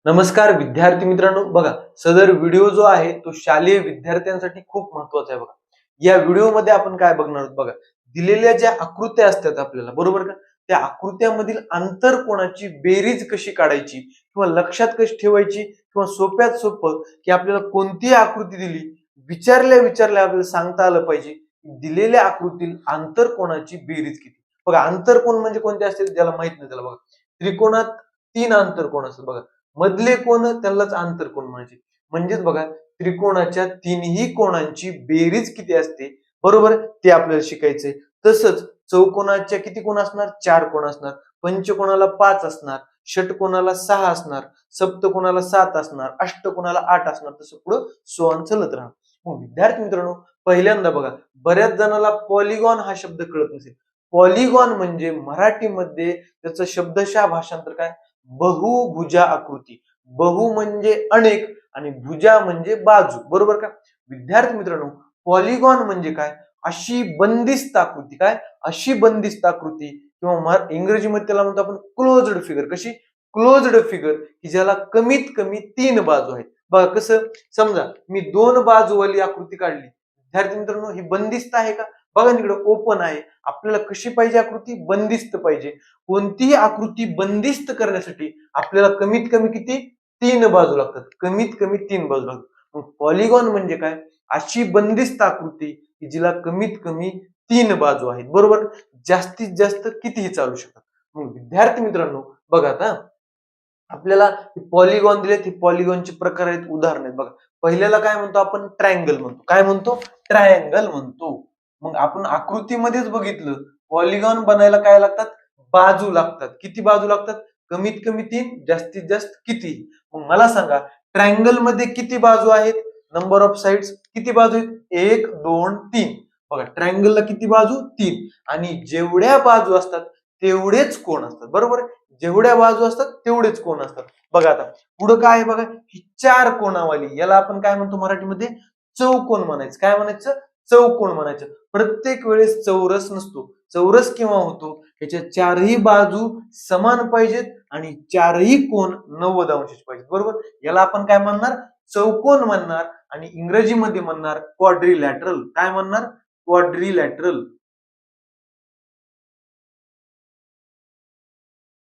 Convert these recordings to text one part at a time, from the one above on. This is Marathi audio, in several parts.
नमस्कार विद्यार्थी मित्रांनो, बघा सदर व्हिडिओ जो आहे तो शालेय विद्यार्थ्यांसाठी खूप महत्वाचा आहे. बघा या व्हिडिओमध्ये आपण काय बघणार आहोत, बघा दिलेल्या ज्या आकृत्या असतात आपल्याला, बरोबर का, त्या आकृत्यामधील आंतरकोणाची बेरीज कशी काढायची किंवा लक्षात कशी ठेवायची किंवा सोप्यात सोपं की आपल्याला कोणती आकृती दिली विचारल्या विचारल्या आपल्याला सांगता आलं पाहिजे दिलेल्या आकृतीतील आंतरकोणाची बेरीज किती. बघा आंतरकोण म्हणजे कोणते असते ज्याला माहित नाही त्याला बघा, त्रिकोणात 3 आंतरकोण असतात बघा, मधले कोण त्यालाच आंतरकोण म्हणायचे. म्हणजेच बघा त्रिकोणाच्या तिन्ही कोणांची बेरीज किती असते, बरोबर, ते आपल्याला शिकायचंय. तसंच चौकोनाच्या किती कोण असणार, 4 कोण असणार, पंचकोणाला 5 असणार, षटकोनाला 6 असणार, सप्तकोनाला 7 असणार, अष्टकोनाला 8 असणार, तसं पुढं सोहन चलत राहणार. मग विद्यार्थी मित्रांनो, पहिल्यांदा बघा बऱ्याच जणाला पॉलिगॉन हा शब्द कळत नसेल. पॉलिगॉन म्हणजे मराठीमध्ये त्याचं शब्दशः भाषांतर काय, बहुभुजा आकृती. बहु म्हणजे अनेक आणि भुजा म्हणजे बाजू, बरोबर का. विद्यार्थी मित्रांनो, पॉलिगॉन म्हणजे काय, अशी बंदिस्त आकृती, काय अशी बंदिस्त आकृती किंवा इंग्रजीमध्ये त्याला म्हणतो आपण क्लोज्ड फिगर. कशी क्लोज्ड फिगर की ज्याला कमीत कमी 3 बाजू आहेत. बघा कसं, समजा मी 2 बाजूवाली आकृती काढली, विद्यार्थी मित्रांनो ही बंदिस्त आहे का, बघा इकडे ओपन आहे. आपल्याला कशी पाहिजे आकृती, बंदिस्त पाहिजे. कोणतीही आकृती बंदिस्त करण्यासाठी आपल्याला कमीत कमी किती, 3 बाजू लागतात, कमीत कमी 3 बाजू लागतात. मग पॉलिगॉन म्हणजे काय, अशी बंदिस्त आकृती की जिला कमीत कमी 3 बाजू आहेत, बरोबर. जास्तीत जास्त कितीही चालू शकतात. मग विद्यार्थी मित्रांनो बघा आता आपल्याला पॉलिगॉन दिलेत, ही पॉलिगॉनचे प्रकार आहेत, उदाहरण आहेत. बघा पहिल्याला काय म्हणतो आपण, ट्रायंगल म्हणतो. काय म्हणतो, ट्रायंगल म्हणतो. मग आपण आकृतीमध्येच बघितलं, पॉलिगॉन बनायला काय लागतात, बाजू लागतात. किती बाजू लागतात, कमीत कमी 3, जास्तीत जास्त किती. मग मला सांगा ट्रायंगल मध्ये किती बाजू आहेत, नंबर ऑफ साइड्स किती बाजू आहेत, 1 2 3. बघा ट्रायंगलला किती बाजू, 3. आणि जेवढ्या बाजू असतात तेवढेच कोण असतात, बरोबर. जेवढ्या बाजू असतात तेवढेच कोण असतात. बघा आता पुढे काय आहे, बघा ही 4 कोणावाली, याला आपण काय म्हणतो मराठीमध्ये, चौकोन म्हणायचं. काय म्हणायचं, चौकोन म्हणायचं. प्रत्येक वेळेस चौरस नसतो, चौरस केव्हा होतो, याच्या 4ही बाजू समान पाहिजेत आणि 4ही कोण 90 अंशाचे पाहिजेत, बरोबर. याला आपण काय म्हणणार, चौकोन म्हणणार. आणि इंग्रजीमध्ये म्हणणार क्वाड्रिलॅटरल. काय म्हणणार, क्वाड्रिलॅटरल.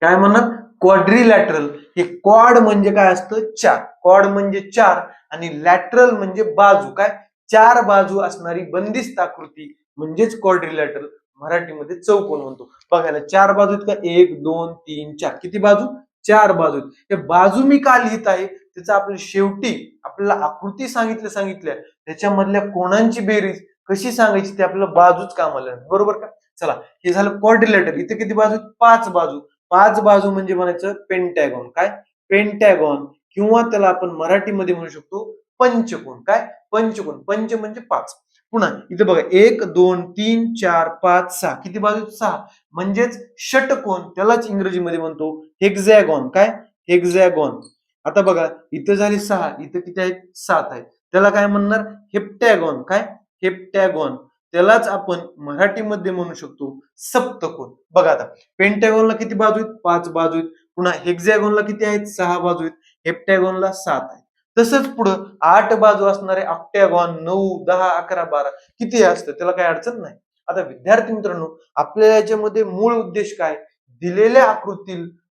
काय म्हणणार, क्वाड्रिलॅटरल. हे क्वाड म्हणजे काय असतं, 4. क्वाड म्हणजे 4 आणि लॅटरल म्हणजे बाजू. काय 4 बाजू असणारी बंदिस्त आकृती म्हणजेच क्वाड्रिलॅटरल. मराठीमध्ये चौकोन म्हणतो. बघायला 4 बाजू आहेत का, 1 2 3 4. किती बाजू, 4 बाजू आहेत. हे बाजू मी का लिहित आहे, त्याचं आपल्या शेवटी आपल्याला आकृती सांगितल्या त्याच्यामधल्या कोणांची बेरीज कशी सांगायची ते आपल्याला बाजूच कामाला, बरोबर का. चला हे झालं क्वाड्रिलॅटरल. इथे किती बाजू, 5 बाजू. 5 बाजू म्हणजे म्हणायचं पेंटॅगॉन. काय पेंटॅगॉन किंवा त्याला आपण मराठीमध्ये म्हणू शकतो पंचकोन. काय पंचकोन, पंच म्हणजे 5. पुन्हा इथे बघा 1 2 3 4 5 6. किती बाजू, 6. म्हणजेच षटकोन, त्यालाच इंग्रजीमध्ये म्हणतो हेक्झॅगॉन. काय हेक्झॅगॉन. आता बघा इथं झाली 6, इथं किती आहेत, 7 आहेत. त्याला काय म्हणणार, हेप्टॅगॉन. काय हेप्टॅगॉन. त्यालाच आपण मराठीमध्ये म्हणू शकतो सप्तकोन. बघा आता पेंटॅगॉनला किती बाजू आहेत, 5 बाजू आहेत. पुन्हा हेक्झॅगॉनला किती आहेत, 6 बाजू आहेत. हेप्टॅगॉनला 7 आहेत. तसंच पुढं 8 बाजू असणारे ऑक्टॅगॉन 9 10 11 12 किती असतं, त्याला काही अडचण नाही. आता विद्यार्थी मित्रांनो, आपल्याला याच्यामध्ये मूळ उद्देश काय, दिलेल्या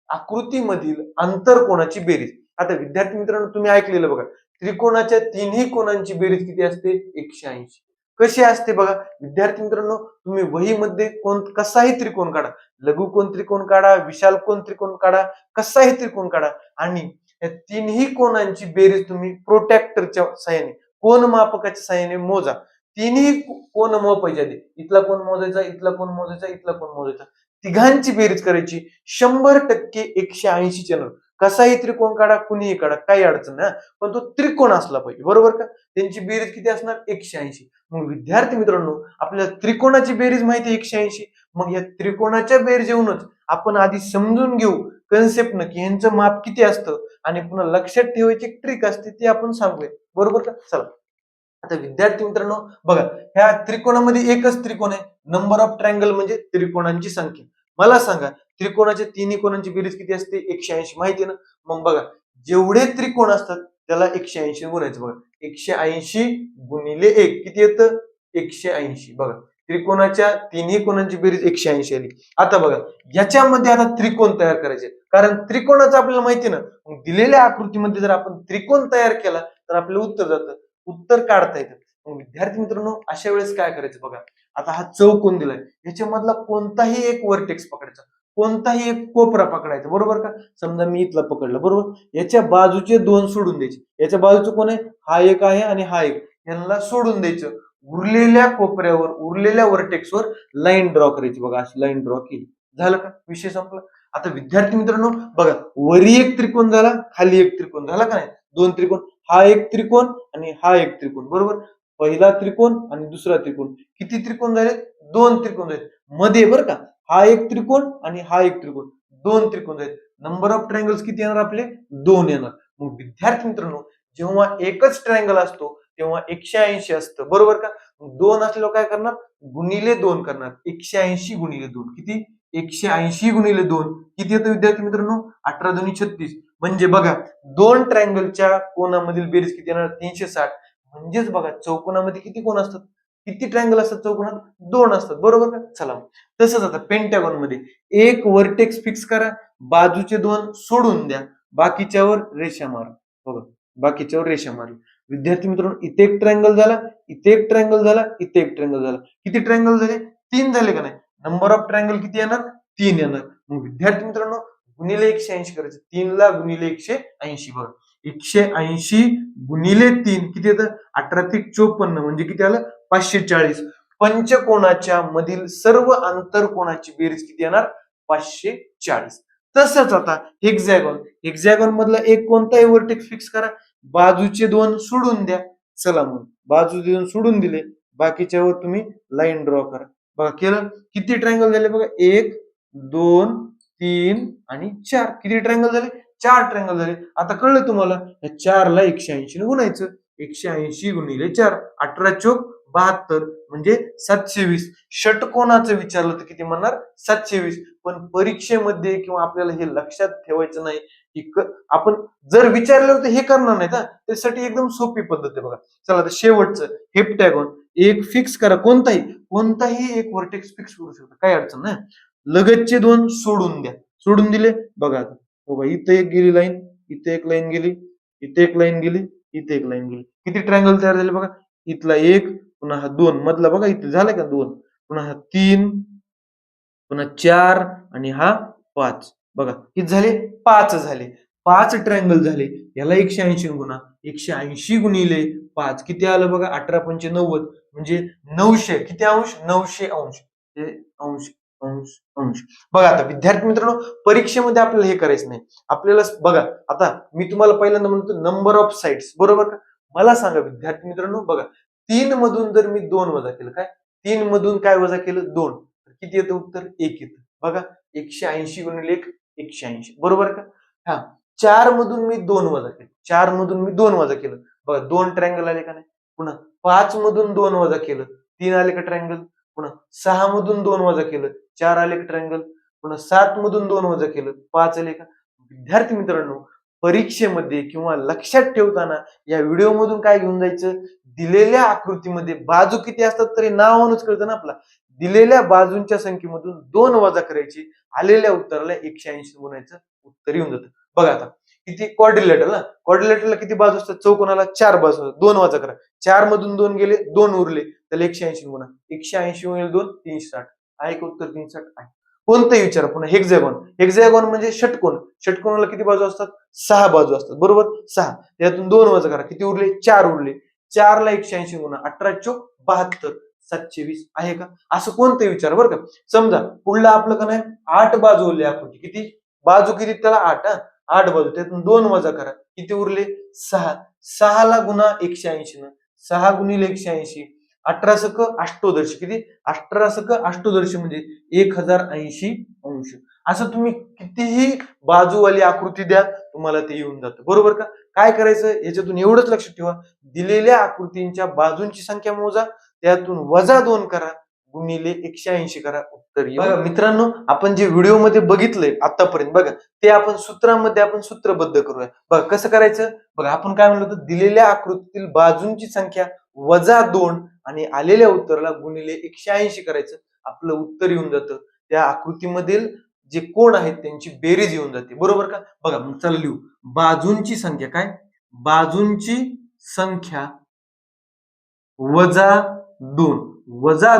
आकृतीमधील आंतरकोणाची बेरीज. आता विद्यार्थी मित्रांनो तुम्ही ऐकलेलं बघा, त्रिकोणाच्या तिन्ही कोणांची बेरीज किती असते, 180. कशी असते बघा विद्यार्थी मित्रांनो, तुम्ही वहीमध्ये कसाही त्रिकोण काढा, लघुकोन त्रिकोण काढा, विशाल कोण त्रिकोण काढा, कसाही त्रिकोण काढा आणि या तिन्ही कोणांची बेरीज तुम्ही प्रोटॅक्टरच्या साहाय्याने, कोन मापकाच्या साहाय्याने मोजा. तिन्ही कोण मोजायचे आधी, इथला कोण मोजायचा, इथला कोण मोजायचा, इथला कोण मोजायचा, तिघांची बेरीज करायची. 100% 180 च्या नोट. कसाही त्रिकोण काढा, कुणीही काढा, काही अडचण नाही, पण तो त्रिकोण असला पाहिजे, बरोबर का. त्यांची बेरीज किती असणार, 180. मग विद्यार्थी मित्रांनो, आपल्याला त्रिकोणाची बेरीज माहिती 180. मग या त्रिकोणाच्या बेरीज येऊनच आपण आधी समजून घेऊ कन्सेप्ट न की यांचं माप किती असतं आणि पुन्हा लक्षात ठेवायची एक ट्रिक असते ती आपण सांगूया, बरोबर का. चला आता विद्यार्थी मित्रांनो बघा, ह्या त्रिकोणामध्ये एकच त्रिकोण आहे. नंबर ऑफ ट्रायंगल म्हणजे त्रिकोणांची संख्या. मला सांगा त्रिकोणाच्या तिन्ही कोणांची बेरीज किती असते, 180 माहिती ना. मग बघा जेवढे त्रिकोण असतात त्याला 180 गुणायचं बघा. 180 गुणिले 1 किती येतं? 180. बघा त्रिकोणाच्या तिन्ही कोणांची बेरीज 180 आली. आता बघा याच्यामध्ये आता त्रिकोण तयार करायचे, कारण त्रिकोणाचं आपल्याला माहिती ना, मग दिलेल्या आकृतीमध्ये जर आपण त्रिकोण तयार केला तर आपलं उत्तर जातं, उत्तर काढता येतं. मग विद्यार्थी मित्रांनो अशा वेळेस काय करायचं बघा, आता हा चौकोन दिलाय, याच्यामधला कोणताही एक वर्टेक्स पकडायचा, कोणताही एक कोपरा पकडायचा, बरोबर का? समजा मी इथला पकडला, बरोबर, याच्या बाजूचे दोन सोडून द्यायचे, याच्या बाजूचं कोण आहे? हा एक आहे आणि हा एक, यांना सोडून द्यायचं. उरलेल्या कोपऱ्यावर, उरलेल्या वर्टेक्सवर लाईन ड्रॉ करायची. बघा अशी लाईन ड्रॉ केली, झालं का? विषय संपला. आता विद्यार्थी मित्रांनो बघा, वरी एक त्रिकोण झाला, खाली एक त्रिकोण झाला का नाही? दोन त्रिकोण, हा एक त्रिकोण आणि हा एक त्रिकोण, बरोबर. पहिला त्रिकोण आणि दुसरा त्रिकोण, किती त्रिकोण झाले? दोन त्रिकोण झाले. मध्ये बरं का, हा एक त्रिकोण आणि हा एक त्रिकोण, दोन त्रिकोण झाले. नंबर ऑफ ट्रायंगल्स किती येणार आपले? दोन येणार. मग विद्यार्थी मित्रांनो जेव्हा एकच ट्रायंगल असतो तेव्हा 180 असतं, बरोबर का? दोन असल्यावर काय करणार? गुणिले दोन करणार. 180 गुणिले दोन किती? 180 गुणिले दोन किती येतं विद्यार्थी मित्रांनो? 18 दोन्ही 36. म्हणजे बघा दोन ट्रायंगलच्या कोणामधील बेरीज किती येणार? 360. म्हणजेच बघा चौकोनामध्ये किती कोण असतात? किती ट्रायंगल असतात चौकोनात? दोन असतात, बरोबर का? चला तसंच आता पेंटॅगॉन मध्ये एक वर्टेक्स फिक्स करा, बाजूचे दोन सोडून द्या, बाकीच्यावर रेषा मारा. बघा बाकीच्यावर रेषा मारली. विद्यार्थी मित्रांनो इथे एक ट्रायंगल झाला, इथे एक ट्रायंगल झाला, इथे एक ट्रायंगल झाला. किती ट्रायंगल झाले? तीन झाले का नाही? नंबर ऑफ ट्रायंगल किती येणार? तीन येणार. मग विद्यार्थी मित्रांनो गुणिले 180 करायचं. 3 ला गुणिले 180 बघा. 180 गुणिले 3 किती येतं? 18 ते 54 म्हणजे किती आलं? 540. पंचकोणाच्या मधील सर्व आंतरकोणाची बेरीज किती येणार? 540. तसंच आता हेक्झॅगॉन, हेक्झॅगॉन मधला एक कोणताही वर्टेक्स फिक्स करा, बाजूचे दोन सोडून द्या. चला मग बाजूचे दोन सोडून दिले, बाकीच्यावर तुम्ही लाईन ड्रॉ करा. बघा केलं, किती ट्रायंगल झाले बघा? 1 2 3 आणि 4. किती ट्रायंगल झाले? 4 ट्रायंगल झाले. आता कळलं तुम्हाला, या 4 ला 180 ने गुणायचं. 180 गुणिले 4, 18 चोक 72 म्हणजे 720. षटकोनाचं विचारलं तर किती म्हणणार? 720. पण परीक्षेमध्ये किंवा आपल्याला हे लक्षात ठेवायचं नाही की आपण जर विचारलं तर हे करणार नाही ना, त्यासाठी एकदम सोपी पद्धत आहे बघा. चला आता शेवटचं हेप्टॅगॉन एक फिक्स करा, कोणताही कोणताही एक वर्टेक्स फिक्स करू शकता, काही अडचण नाही. लगतचे दोन सोडून द्या, सोडून दिले. बघा आता बघा इथे एक गेली लाईन, इथे एक लाईन गेली, इथे एक लाईन गेली, इथे एक लाईन गेली. किती ट्रायंगल तयार झाले बघा? इथला एक, पुन्हा हा दोन, मधला बघा इथे झाला का दोन, पुन्हा हा तीन, पुन्हा 4 आणि हा 5. बघा किती झाले? 5 झाले. 5 ट्रायंगल झाले. याला 180 गुणा, 180 गुणिले 5 किती आलं बघा? 18 पंचे 90 म्हणजे 900. किती अंश? 900 अंश. हे अंश अंश अंश. बघा आता विद्यार्थी मित्रांनो परीक्षेमध्ये आपल्याला हे करायचं नाही. आपल्याला बघा आता मी तुम्हाला पहिल्यांदा म्हणतो नंबर ऑफ साइड्स, बरोबर का? मला सांगा विद्यार्थी मित्रांनो बघा 3 मधून जर मी 2 वजा केलं, काय 3 मधून काय वजा केलं? 2, किती येतं उत्तर? 1 येतं. बघा 180 गुणिले 1 180, बरोबर का? हा 4 मधून मी 2 वजा केलं, 4 मधून मी 2 वजा केलं, बघा 2 ट्रायंगल आले का नाही? पुन्हा 5 मधून 2 वजा केलं, 3 आले का ट्रायंगल? पुन्हा 6 मधून 2 वजा केलं, 4 आले का ट्रायंगल? पुन्हा 7 मधून 2 वजा केलं, 5 आले का? विद्यार्थी मित्रांनो परीक्षेमध्ये किंवा लक्षात ठेवताना या व्हिडिओ मधून काय घेऊन जायचं? दिलेल्या आकृतीमध्ये बाजू किती असतात तरी नावावरूनच कळतं ना आपला. दिलेल्या बाजूंच्या संख्येमधून 2 वजा करायची, आलेल्या उत्तराला 180 गुणायचं, उत्तर येऊन जातं. बघा आता किती क्वाड्रिलेटरल ना, क्वाड्रिलेटरला किती बाजू असतात? चौकोनाला 4 बाजू असतात. 2 वजा करा, 4 मधून 2 गेले, 2 उरले, त्याला 180 गुणा, 180 गुणिले 2 360. आहे का उत्तर? 360 आहे. कोणतंही विचार. पुन्हा हेक्झॅगॉन, हेक्झॅगॉन म्हणजे षटकोन, षटकोनाला किती बाजू असतात? 6 बाजू असतात, बरोबर? 6, त्यातून 2 वजा करा, किती उरले? 4 उरले, 4 ला 180 गुणा, 18 चोक 72 720. आहे का? असं कोणते विचार बरं का. समजा पुढलं आपलं का नाही 8 बाजू उरले आकृती, किती बाजू? किती त्याला 8, 8 बाजू, त्यातून 2 वजा करा, किती उरले? 6, 6 ला गुणा 180 न, 6 गुणिले 180, 18 सक अष्टोदर्श, किती? 18 सक अष्टोदर्श म्हणजे 1080 अंश. असं तुम्ही कितीही बाजूवाली आकृती द्या तुम्हाला ते येऊन जातं, बरोबर का? काय करायचं याच्यातून एवढंच लक्षात ठेवा, दिलेल्या आकृतींच्या बाजूंची संख्या मोजा, त्यातून वजा 2 करा, गुणिले 180 करा, उत्तर येईल. बघा मित्रांनो, आपण जे व्हिडिओमध्ये बघितलंय आतापर्यंत बघा, ते आपण सूत्रामध्ये आपण सूत्रबद्ध करूया. बघा कसं करायचं. बघा आपण काय म्हणलो होतो, दिलेल्या आकृतीतील बाजूंची संख्या वजा 2 आणि आलेल्या उत्तराला गुणिले 180 करायचं. आपलं उत्तर येऊन जातं. त्या आकृतीमधील जे कोण आहेत त्यांची बेरीज येऊन जाते. बरोबर का. बघा मग चला लिहू. बाजूंची संख्या काय, बाजूंची संख्या वजा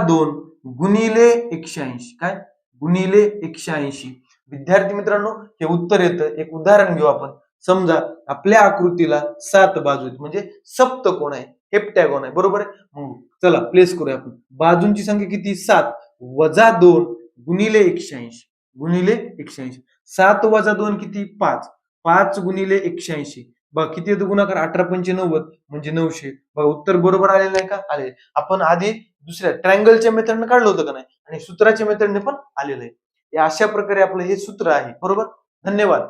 2 गुणिले 180 काय, गुणिले 180. विद्यार्थी मित्रांनो, हे उत्तर येतं. एक उदाहरण घेऊ आपण. समजा आपल्या आकृतीला 7 बाजू आहेत, म्हणजे सप्तकोन आहे, हेप्टॅगॉन आहे. बरोबर आहे. चला प्लेस करूया आपण. बाजूंची संख्या किती, 7 वजा 2 गुणिले 180, गुणिले 180. 7 वजा 2 किती, 5. 5 गुणिले 180. बघा किती येतो गुणाकार, 18×5 = 90, म्हणजे 900. बघा उत्तर बरोबर आलेलं आहे का, आले. आपण आधी दुसऱ्या ट्रायंगलच्या मेथडने काढलं होतं का नाही, आणि सूत्राच्या मेथडने पण आलेलं आहे. अशा प्रकारे आपलं हे सूत्र आहे. बरोबर. धन्यवाद.